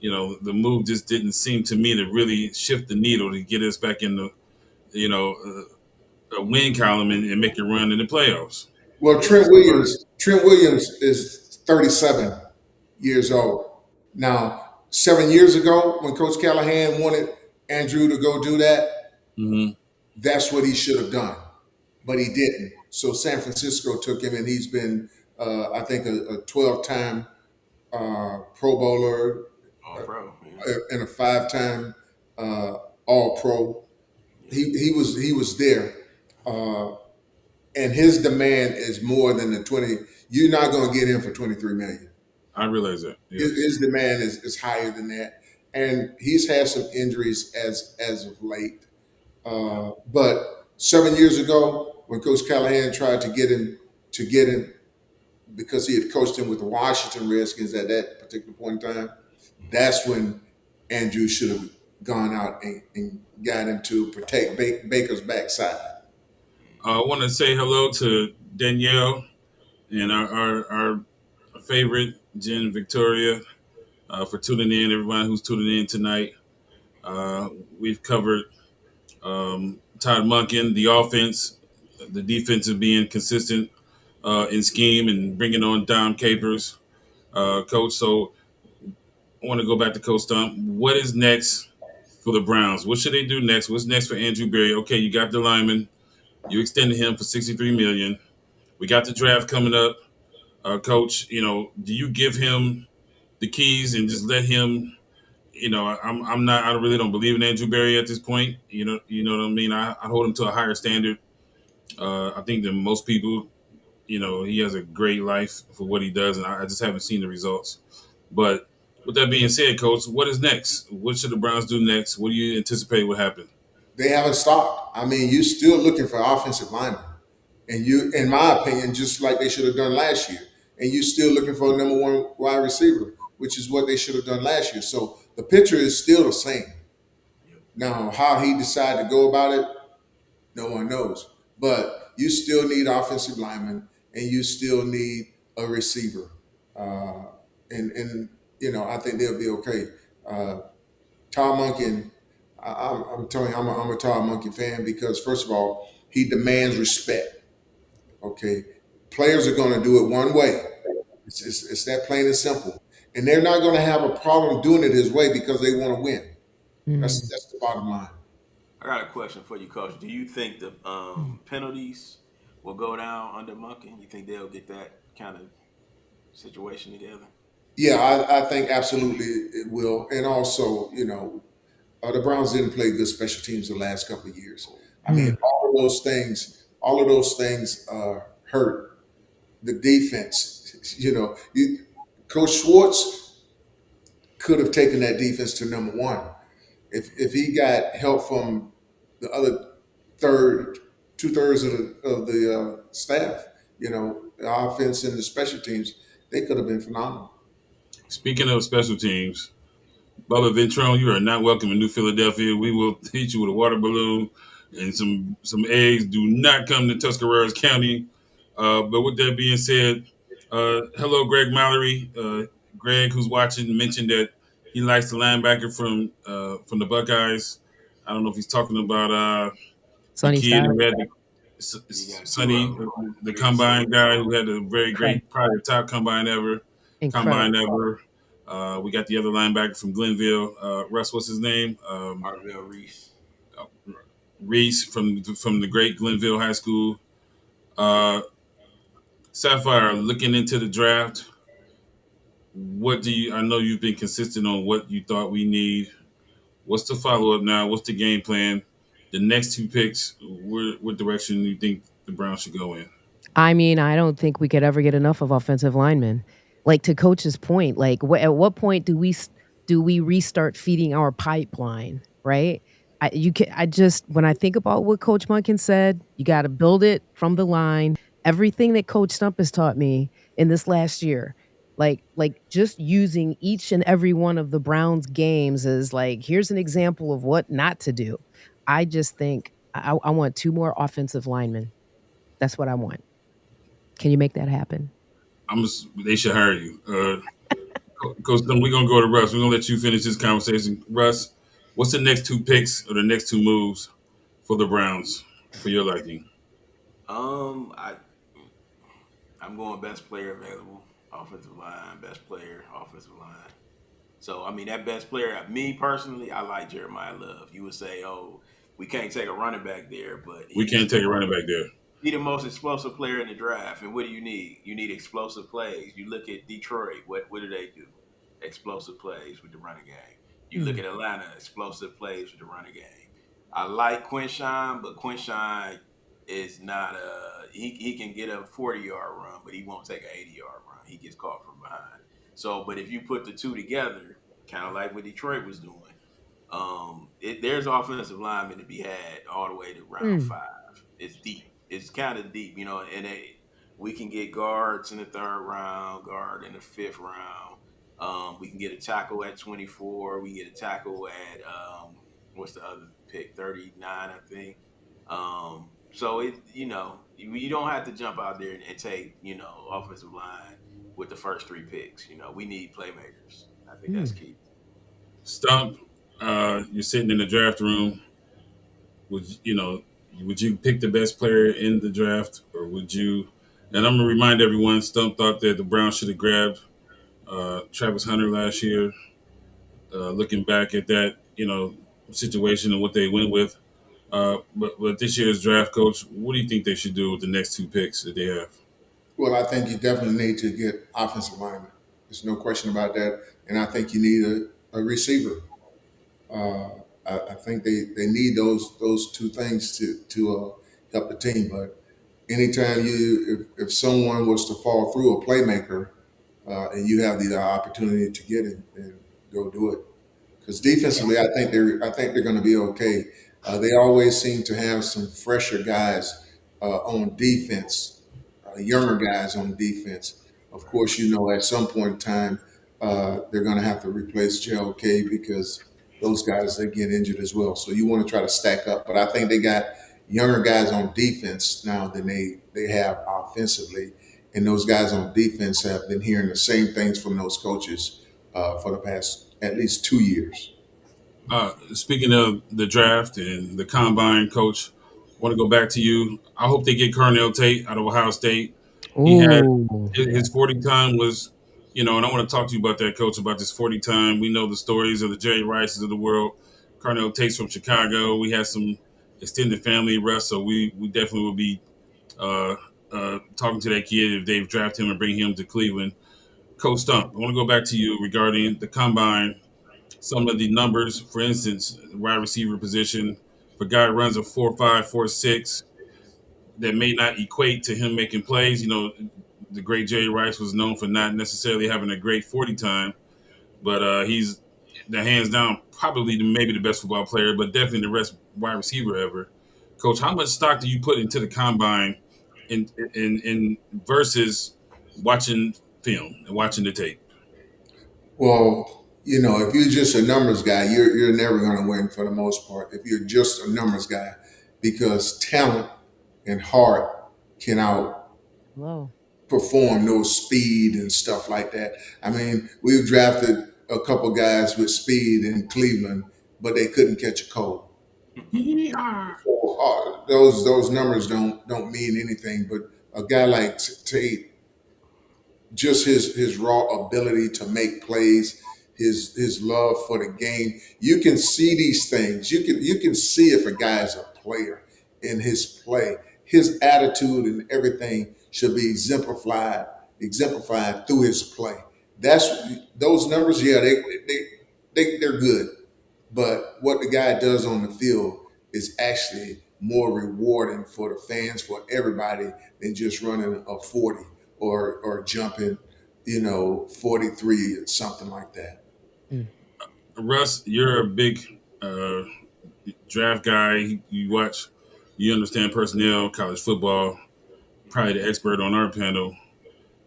Speaker 2: The move just didn't seem to me to really shift the needle to get us back in the you know. A win column and make it run in the playoffs.
Speaker 5: Well, Trent
Speaker 6: So first,
Speaker 5: Williams. Trent Williams is 37 years old. Now, 7 years ago, when Coach Callahan wanted Andrew to go do that,
Speaker 2: Hmm.
Speaker 5: that's what he should have done, but he didn't. So San Francisco took him, and he's been, I think, a 12-time Pro Bowler
Speaker 6: all pro. Yeah.
Speaker 5: and a 5-time All Pro.
Speaker 6: Yeah.
Speaker 5: He was there, uh, and his demand is more than the 20. You're not going to get him for 23 million.
Speaker 2: I realize that. Yes.
Speaker 5: His demand is higher than that, and he's had some injuries as of late.
Speaker 6: Yep.
Speaker 5: But 7 years ago, when Coach Callahan tried to get him to get him because he had coached him with the Washington Redskins at that particular point in time. That's when Andrew should have gone out and got him to protect Baker's backside.
Speaker 2: I want to say hello to Danielle and our favorite Jen Victoria for tuning in. Everyone who's tuning in tonight, we've covered Todd Monken, the offense, the defense is being consistent in scheme and bringing on Dom Capers, coach. So I want to go back to Coach Stump. What is next for the Browns? What should they do next? What's next for Andrew Berry? Okay, you got the lineman. You extended him for $63 million. We got the draft coming up, Coach. Do you give him the keys and just let him? I'm not. I really don't believe in Andrew Berry at this point. You know what I mean. I hold him to a higher standard. I think than most people. He has a great life for what he does, and I just haven't seen the results. But with that being said, Coach, what is next? What should the Browns do next? What do you anticipate will happen?
Speaker 5: They haven't stopped. I mean, you're still looking for offensive linemen. And you, in my opinion, just like they should have done last year. And you're still looking for a number one wide receiver, which is what they should have done last year. So the picture is still the same. Now, how he decided to go about it, no one knows. But you still need offensive linemen, and you still need a receiver. Uh, and I think they'll be okay. Uh, Todd Monken, I'm telling you, I'm a Todd Monken fan because first of all, he demands respect. Okay, players are going to do it one way. It's that plain and simple, and they're not going to have a problem doing it his way because they want to win.
Speaker 1: Mm.
Speaker 5: That's the bottom line.
Speaker 6: I got a question for you, Coach. Do you think the
Speaker 1: Mm.
Speaker 6: penalties will go down under Monken? You think they'll get that kind of situation together?
Speaker 5: Yeah, I think absolutely it will, and also the Browns didn't play good special teams the last couple of years. I mean,
Speaker 1: Mm.
Speaker 5: all of those things hurt the defense. Coach Schwartz could have taken that defense to number one if he got help from the other third, 2/3 of the staff. The offense and the special teams, they could have been phenomenal.
Speaker 2: Speaking of special teams, Bubba Ventrone, you are not welcome in New Philadelphia. We will hit you with a water balloon and some eggs. Do not come to Tuscarawas County. But with that being said, hello, Greg Mallory. Greg, who's watching, mentioned that he likes the linebacker from the Buckeyes. I don't know if he's talking about the
Speaker 1: Sunny
Speaker 2: kid
Speaker 1: side.
Speaker 2: who had
Speaker 6: You got two of
Speaker 2: Sonny,
Speaker 6: them,
Speaker 2: the
Speaker 6: Reese and
Speaker 2: combine guy who had a very
Speaker 1: Incredible.
Speaker 2: great, probably the top combine
Speaker 1: Incredible.
Speaker 2: ever. We got the other linebacker from Glenville, Russ. What's his name?
Speaker 6: Arvell Reese.
Speaker 2: Reese from the great Glenville High School. Uh, Saphyr, looking into the draft, what do you? I know you've been consistent on what you thought we need. What's the follow up now? What's the game plan? The next two picks, what direction do you think the Browns should go in?
Speaker 1: I mean, I don't think we could ever get enough of offensive linemen. Like to Coach's point, like at what point do we restart feeding our pipeline? Right? I just when I think about what Coach Munkin said, you got to build it from the line. Everything that Coach Stump has taught me in this last year, like just using each and every one of the Browns games as like here's an example of what not to do. I just think I want two more offensive linemen. That's what I want. Can you make that happen?
Speaker 2: They should hire you. Coach, then we're gonna go to Russ. We're gonna let you finish this conversation. Russ, what's the next two picks or the next two moves for the Browns for your liking?
Speaker 6: I I'm going best player available, offensive line, best player, offensive line. So I mean that best player, me personally, I like Jeremiah Love. You would say, oh, we can't take a running back there, but
Speaker 2: We can't take a running back there.
Speaker 6: he the most explosive player in the draft. And what do you need? You need explosive plays. You look at Detroit. What do they do? Explosive plays with the running game. You look
Speaker 1: Mm.
Speaker 6: at Atlanta. Explosive plays with the running game. I like Quinshawn, but Quinshawn is not a he can get a 40-yard run, but he won't take an 80-yard run. He gets caught from behind. So, but if you put the two together, kind of like what Detroit was doing, there's offensive linemen to be had all the way to round
Speaker 1: Mm.
Speaker 6: five. It's deep. It's kind of deep, and We can get guards in the third round, guard in the fifth round. We can get a tackle at 24. We get a tackle at what's the other pick? 39, I think. So you don't have to jump out there and take offensive line with the first three picks. We need playmakers. I think that's
Speaker 1: Mm.
Speaker 6: key.
Speaker 2: Stump, you're sitting in the draft room. Would you pick the best player in the draft, or would you? And I'm gonna remind everyone, Stump thought that the Browns should have grabbed Travis Hunter last year. Looking back at that, situation and what they went with, but this year's draft, coach, what do you think they should do with the next two picks that they have?
Speaker 5: Well, I think you definitely need to get offensive linemen. There's no question about that. And I think you need a receiver. Uh, I think they need those two things to help the team. But anytime if someone was to fall through a playmaker, and you have the opportunity to get it, then go do it. Because defensively, I think they're going to be okay. They always seem to have some fresher guys on defense, younger guys on defense. Of course, at some point in time, they're going to have to replace JLK because those guys they get injured as well. So you want to try to stack up. But I think they got younger guys on defense now than they have offensively, and those guys on defense have been hearing the same things from those coaches for the past at least 2 years.
Speaker 2: Speaking of the draft and the combine, coach, I want to go back to you. I hope they get Carnell Tate out of Ohio State. He had
Speaker 1: Oh,
Speaker 2: his 40 time was, and I want to talk to you about that, coach, about this 40 time. We know the stories of the Jerry Rices of the world. Carnell Tate's from Chicago. We had some extended family, Russ, so we definitely will be uh, talking to that kid if they've drafted him and bring him to Cleveland. Coach Stump, I want to go back to you regarding the combine. Some of the numbers, for instance, wide receiver position, if a guy runs a 4.5, 4.6, that may not equate to him making plays. The great Jerry Rice was known for not necessarily having a great 40 time, but he's the hands down probably maybe the best football player, but definitely the best wide receiver ever. Coach, how much stock do you put into the combine in versus watching film and watching the tape?
Speaker 5: Well, if you're just a numbers guy, you're never going to win for the most part. If you're just a numbers guy, because talent and heart can
Speaker 1: hello.
Speaker 5: outperform those speed and stuff like that. I mean, we've drafted a couple guys with speed in Cleveland, but they couldn't catch a cold.
Speaker 2: Yeah.
Speaker 5: So those numbers don't mean anything. But a guy like Tate, just his raw ability to make plays, his love for the game. You can see these things. You can see if a guy is a player in his play. His attitude and everything should be exemplified through his play. That's those numbers. Yeah, they're good. But what the guy does on the field is actually more rewarding for the fans, for everybody, than just running a 40 or jumping, 43 or something like that.
Speaker 1: Mm.
Speaker 2: Russ, you're a big draft guy. You watch, you understand personnel, college football. Probably the expert on our panel.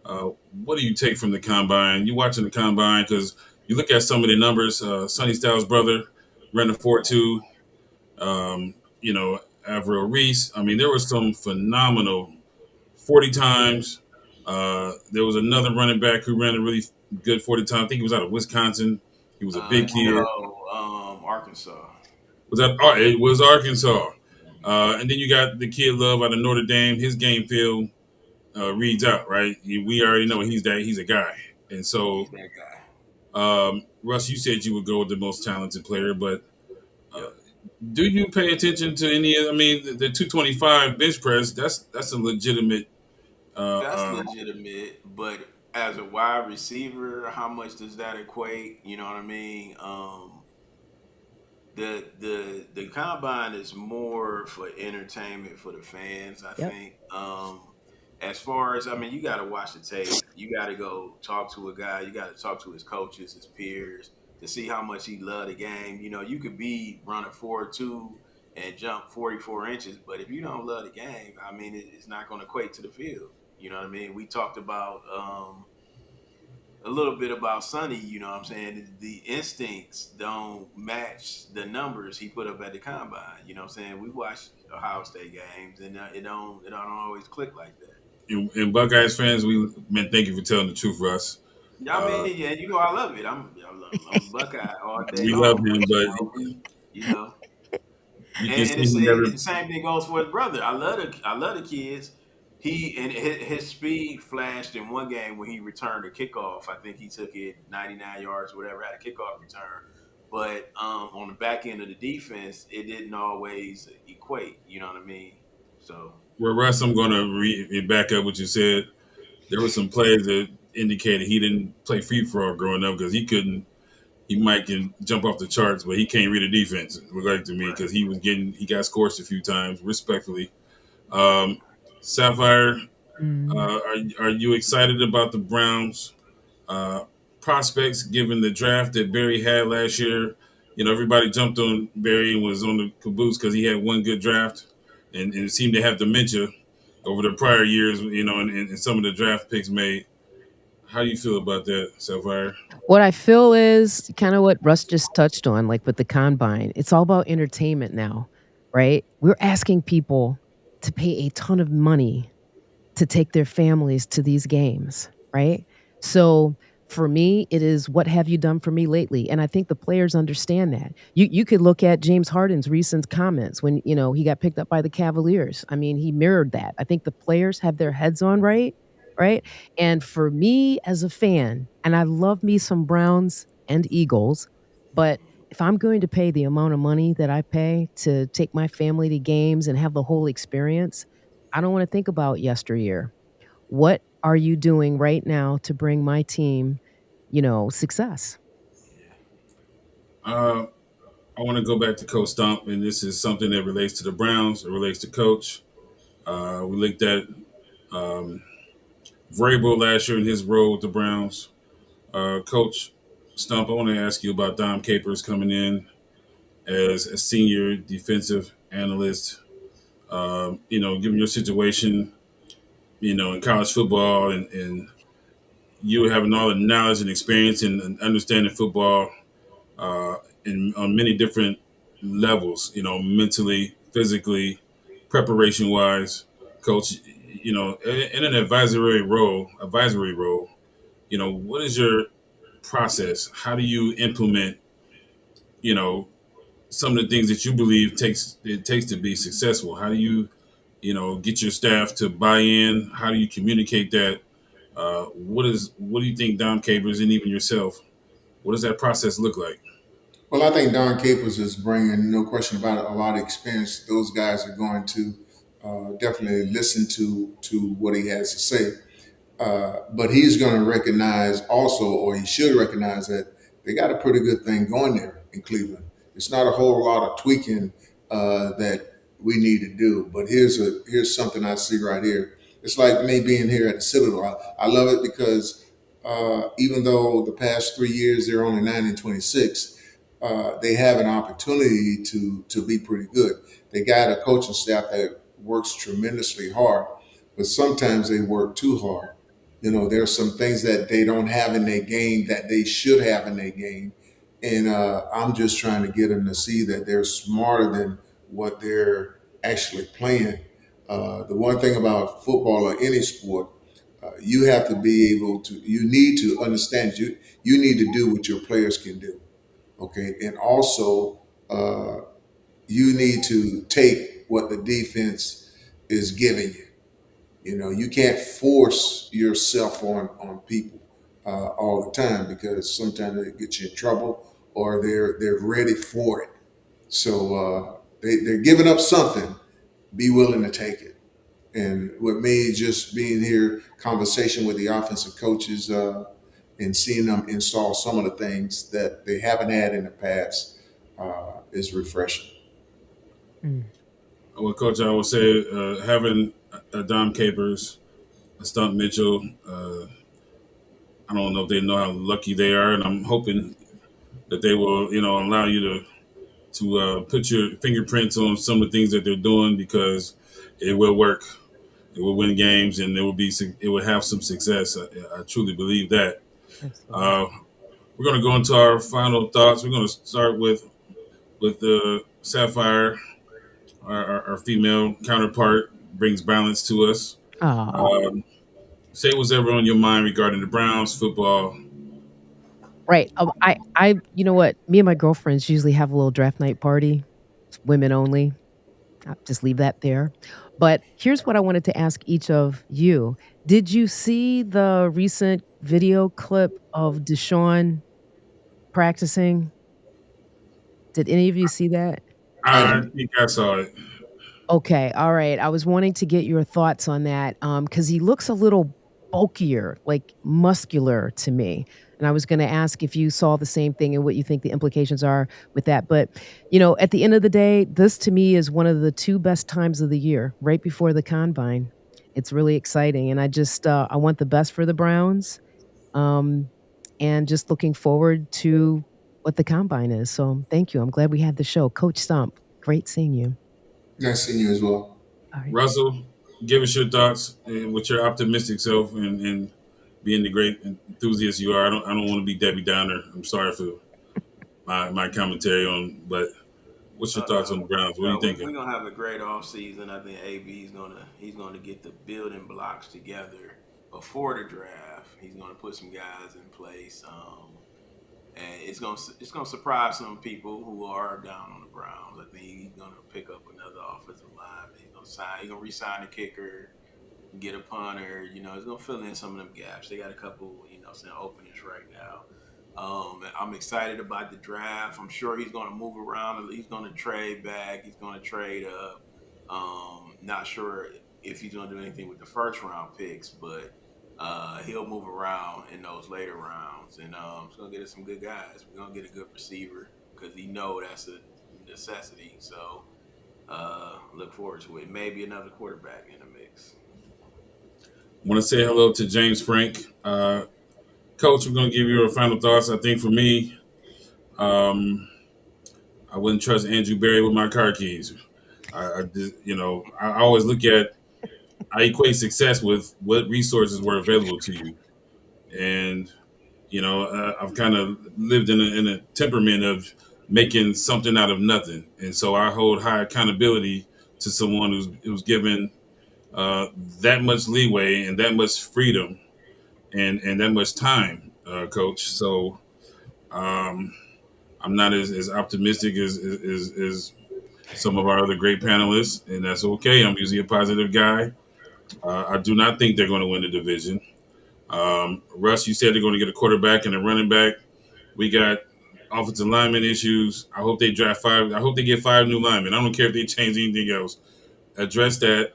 Speaker 2: What do you take from the combine? You watching the combine because you look at some of the numbers. Sonny Styles' brother ran a 4.2. Avril Reese. I mean, there was some phenomenal 40 times. There was another running back who ran a really good 40 time. I think he was out of Wisconsin. He was a big kid.
Speaker 6: No, Arkansas.
Speaker 2: Was that? Oh, it was Arkansas. And then you got the kid Love out of Notre Dame. His game field reads out right. We already know he's a guy. And so,
Speaker 6: He's that guy.
Speaker 2: Russ, you said you would go with the most talented player, but uh,
Speaker 6: Yep.
Speaker 2: do you pay attention to any? I mean, the 225 bench press. That's a legitimate.
Speaker 6: That's legitimate, but as a wide receiver, how much does that equate? You know what I mean? The combine is more for entertainment for the fans, I
Speaker 1: Yep.
Speaker 6: think. As far as you got to watch the tape. You got to go talk to a guy. You got to talk to his coaches, his peers, to see how much he love the game. You could be running 4.2 and jump 44 inches, but if you don't love the game, it's not going to equate to the field. You know what I mean? We talked about a little bit about Sonny. You know what I'm saying? The instincts don't match the numbers he put up at the combine. You know what I'm saying? We watched Ohio State games, and it don't always click like that.
Speaker 2: And Buckeyes fans, man, thank you for telling the truth, Russ.
Speaker 6: Yeah, I mean, yeah, I love it. I'm a Buckeye all day
Speaker 2: We love
Speaker 6: long,
Speaker 2: him,
Speaker 6: but
Speaker 2: but
Speaker 6: you know,
Speaker 2: you can see
Speaker 6: and
Speaker 2: he never.
Speaker 6: the same thing goes for his brother. I love the kids. His speed flashed in one game when he returned a kickoff. I think he took it 99 yards, whatever, at a kickoff return. But on the back end of the defense, it didn't always equate. You know what I mean? So
Speaker 2: Well, Russ, I'm going to back up what you said. There were some players that indicated he didn't play free for all growing up because he couldn't. He might can jump off the charts, but he can't read a defense. Regarding to me,
Speaker 6: right.
Speaker 2: because he got scorched a few times, respectfully. Um, Saphyr,
Speaker 1: Mm.
Speaker 2: are you excited about the Browns' uh, prospects given the draft that Barry had last year? You know, everybody jumped on Barry and was on the caboose because he had one good draft, and seemed to have dementia over the prior years. You know, and some of the draft picks made. How do you feel about that, Sapphire?
Speaker 1: What I feel is kind of what Russ just touched on, like with the combine. It's all about entertainment now, right? We're asking people to pay a ton of money to take their families to these games, right? So for me, it is what have you done for me lately? And I think the players understand that. You could look at James Harden's recent comments when, he got picked up by the Cavaliers. I mean, he mirrored that. I think the players have their heads on right, right? And for me as a fan, and I love me some Browns and Eagles, but if I'm going to pay the amount of money that I pay to take my family to games and have the whole experience, I don't want to think about yesteryear. What are you doing right now to bring my team, success?
Speaker 6: Yeah.
Speaker 2: Uh, I want to go back to Coach Stump, and this is something that relates to the Browns. It relates to Coach. We looked at um, Vrabel last year in his role with the Browns. Coach Stump, I want to ask you about Dom Capers coming in as a senior defensive analyst. Given your situation, in college football and you having all the knowledge and experience and understanding football uh, on many different levels, mentally, physically, preparation wise, coach, in an advisory role, what is your process? How do you implement, you know, some of the things that you believe it takes to be successful? How do you, get your staff to buy in? How do you communicate that? What do you think Dom Capers and even yourself? What does that process look like?
Speaker 5: Well, I think Don Capers is bringing, no question about it, a lot of experience. Those guys are going to definitely listen to what he has to say. But he's going to recognize also, or he should recognize, that they got a pretty good thing going there in Cleveland. It's not a whole lot of tweaking that we need to do. But here's something I see right here. It's like me being here at the Citadel. I love it because even though the past 3 years they're only 9-26, they have an opportunity to be pretty good. They got a coaching staff that works tremendously hard, but sometimes they work too hard. There's some things that they don't have in their game that they should have in their game. And I'm just trying to get them to see that they're smarter than what they're actually playing. The one thing about football or any sport, you have to be able to, you need to understand, you need to do what your players can do. Okay. And also, you need to take what the defense is giving you. You can't force yourself on people all the time, because sometimes it gets you in trouble, or they're ready for it. So they're giving up something. Be willing to take it. And with me just being here, conversation with the offensive coaches, and seeing them install some of the things that they haven't had in the past is refreshing.
Speaker 1: Mm.
Speaker 2: Well, Coach, I would say having a Dom Capers, a Stump Mitchell, I don't know if they know how lucky they are, and I'm hoping that they will, allow you to put your fingerprints on some of the things that they're doing because it will work. It will win games, and it will have some success. I truly believe that.
Speaker 1: Absolutely.
Speaker 2: Uh, we're going to go into our final thoughts. We're going to start with the Saphyr, our female counterpart, brings balance to us.
Speaker 1: Ah,
Speaker 2: Um, say what's ever on your mind regarding the Browns football.
Speaker 1: right. You know what? Me and my girlfriends usually have a little draft night party. It's women only. I'll just leave that there. But here's what I wanted to ask each of you. Did you see the recent video clip of Deshaun practicing? Did any of you see that?
Speaker 5: I
Speaker 2: I
Speaker 5: did.
Speaker 2: think I saw it.
Speaker 1: Okay, all right. I was wanting to get your thoughts on that, because he looks a little bulkier, like muscular to me. And I was going to ask if you saw the same thing and what you think the implications are with that. But at the end of the day, this to me is one of the two best times of the year, right before the combine. It's really exciting, and I want the best for the Browns, um, and just looking forward to what the combine is. So thank you. I'm glad we had the show, Coach Stump. Great seeing you.
Speaker 5: Nice seeing you as well.
Speaker 1: All right.
Speaker 2: Russell, give us your thoughts with your optimistic self and being the great enthusiast you are. I don't want to be Debbie Downer. I'm sorry for my commentary on, but what's your
Speaker 6: Oh
Speaker 2: thoughts on
Speaker 6: no,
Speaker 2: the Browns? What are you
Speaker 6: no,
Speaker 2: thinking?
Speaker 6: we're gonna have a great off season. I think AB's gonna get the building blocks together before the draft. He's gonna put some guys in place, and it's gonna surprise some people who are down on the Browns. I think he's gonna pick up another offensive lineman. He's gonna re-sign the kicker, get a punter. He's gonna fill in some of them gaps. They got a couple, some openings right now. I'm excited about the draft. I'm sure he's going to move around. He's going to trade back. He's going to trade up. Not sure if he's going to do anything with the first round picks, but he'll move around in those later rounds, and he's going to get us some good guys. We're going to get a good receiver because that's a necessity. So look forward to it. Maybe another quarterback in the mix.
Speaker 2: I want to say hello to James Frank. Coach, we're going to give you your final thoughts. I think for me, um, I wouldn't trust Andrew Berry with my car keys. I always look at, I equate success with what resources were available to you. And, I've kind of lived in a temperament of making something out of nothing. And so I hold high accountability to someone who's given uh, that much leeway and that much freedom and that much time, coach. So um, I'm not as optimistic as some of our other great panelists, and that's okay. I'm usually a positive guy. I do not think they're going to win the division. Russ, you said they're going to get a quarterback and a running back. We got offensive lineman issues. I hope they draft five. I hope they get five new linemen. I don't care if they change anything else. Address that.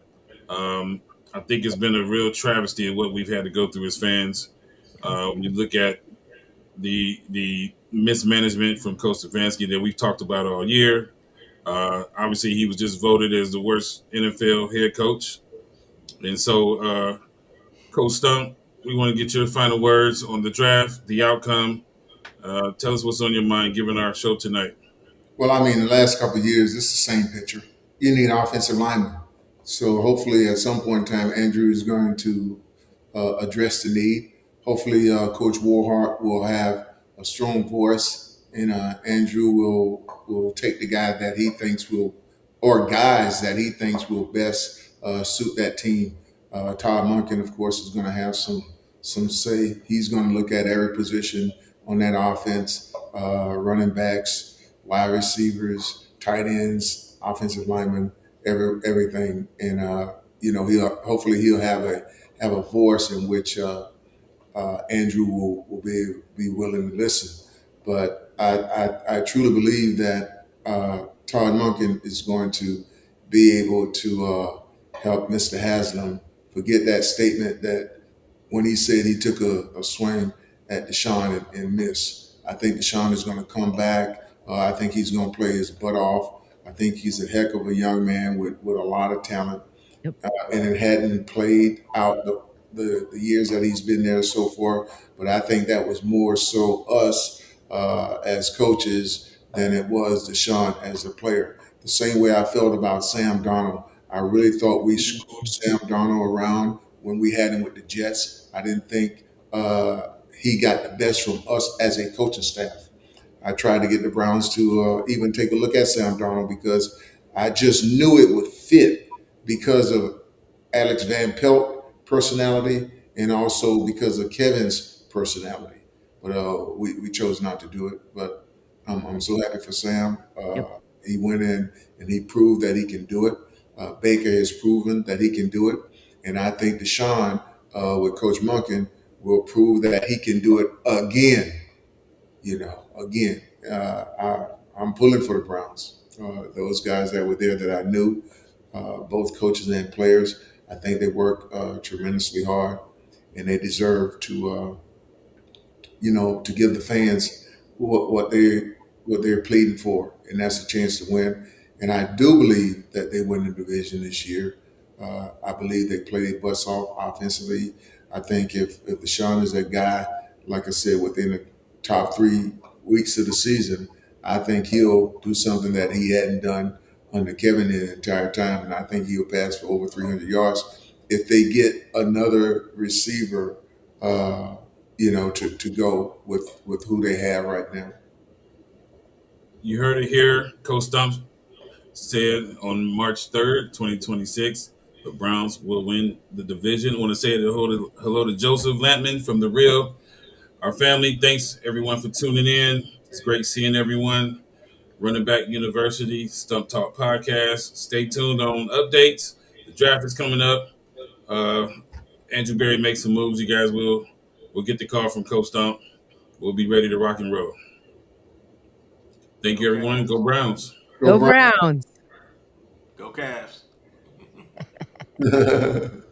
Speaker 2: Um, I think it's been a real travesty of what we've had to go through as fans. When you look at the mismanagement from Coach Stefanski that we've talked about all year, obviously he was just voted as the worst NFL head coach, and so Coach Stump, we want to get your final words on the draft, the outcome. Tell us what's on your mind given our show tonight.
Speaker 5: Well, I mean, the last couple of years, it's the same picture. You need offensive linemen. So hopefully, at some point in time, Andrew is going to address the need. Hopefully, Coach Warhart will have a strong voice, and Andrew will take the guy that he thinks will, or guys that he thinks will best suit that team. Todd Monken, of course, is going to have some say. He's going to look at every position on that offense, running backs, wide receivers, tight ends, offensive linemen, everything, and he'll hopefully he'll have a voice in which Andrew will be willing to listen. But I truly believe that Todd Monken is going to be able to help Mr. Haslam forget that statement that when he said he took a swing at Deshaun and missed. I think Deshaun is going to come back. I think he's going to play his butt off. I think he's a heck of a young man with a lot of talent,
Speaker 1: Yep.
Speaker 5: and it hadn't played out the years that he's been there so far. But I think that was more so us as coaches than it was Deshaun as a player. The same way I felt about Sam Darnold. I really thought we screwed Sam Darnold around when we had him with the Jets. I didn't think he got the best from us as a coaching staff. I tried to get the Browns to even take a look at Sam Darnold because I just knew it would fit because of Alex Van Pelt personality and also because of Kevin's personality. But we chose not to do it. But I'm so happy for Sam.
Speaker 1: Yep.
Speaker 5: He went in and he proved that he can do it. Baker has proven that he can do it. And I think Deshaun with Coach Monken will prove that he can do it again. Again, I'm pulling for the Browns. Those guys that were there that I knew, both coaches and players, I think they work tremendously hard, and they deserve to give the fans what they're pleading for, and that's a chance to win. And I do believe that they win the division this year. I believe they play their butts off offensively. I think if Deshaun is that guy, like I said, within the top 3 weeks of the season, I think he'll do something that he hadn't done under Kevin the entire time, and I think he'll pass for over 300 yards if they get another receiver. To go with who they have right now.
Speaker 2: You heard it here. Coach Stump said on March 3rd, 2026, the Browns will win the division. I want to say hello to Joseph Lampman from The Real. Our family, thanks everyone for tuning in. It's great seeing everyone. Running Back University, Stump Talk Podcast. Stay tuned on updates. The draft is coming up. Andrew Berry makes some moves. You guys will get the call from Coach Stump. We'll be ready to rock and roll. Thank you, everyone. Go Browns.
Speaker 1: Go Browns.
Speaker 6: Go Cavs.
Speaker 5: Go Browns.